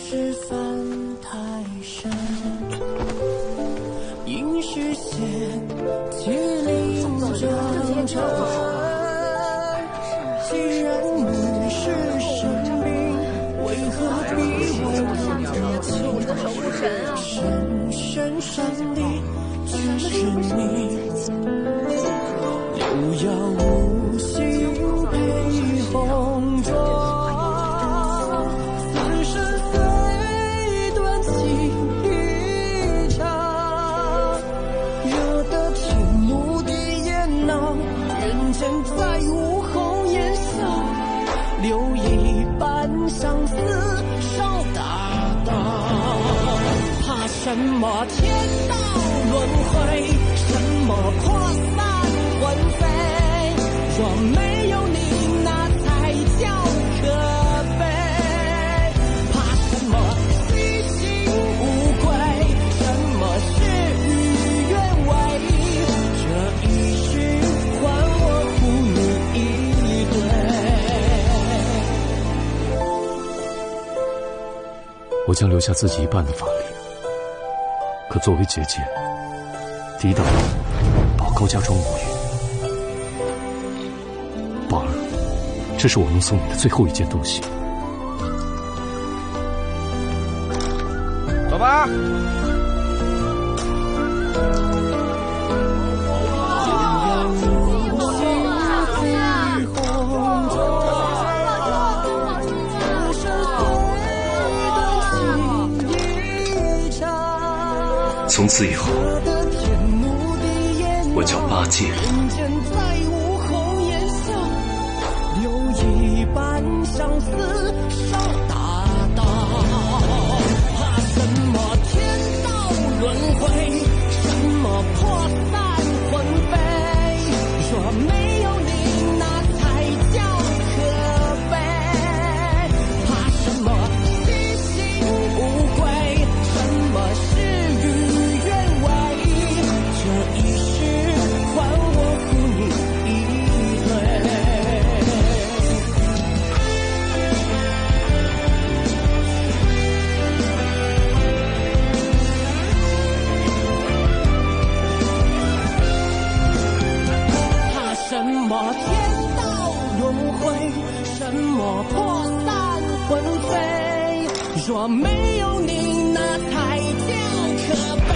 是犯太深，应实现其灵正诚。既然你是神明，为何逼我深深山里却是你，留摇无心陪风霜，此生虽短情一场，惹得天幕的烟恼，人间再无红颜笑，留一半相思少大道。怕什么天道轮回，什么破散魂飞，若没有你那才叫可悲。怕什么虚情无归，什么事与愿违，这一世还我护你一对。我将留下自己一半的法力，可作为结界，抵挡保高家庄母女。宝儿，这是我能送你的最后一件东西。走吧。从此以后，我叫八戒。留一半相思少大道。怕什么天道轮回，什么破散魂飞，若没有你那才叫可悲。怕什么虚情无归，什么事与愿违，这一世还我护你一对。怕什么天道轮回，什么破散魂飞，若没有你那才叫可悲。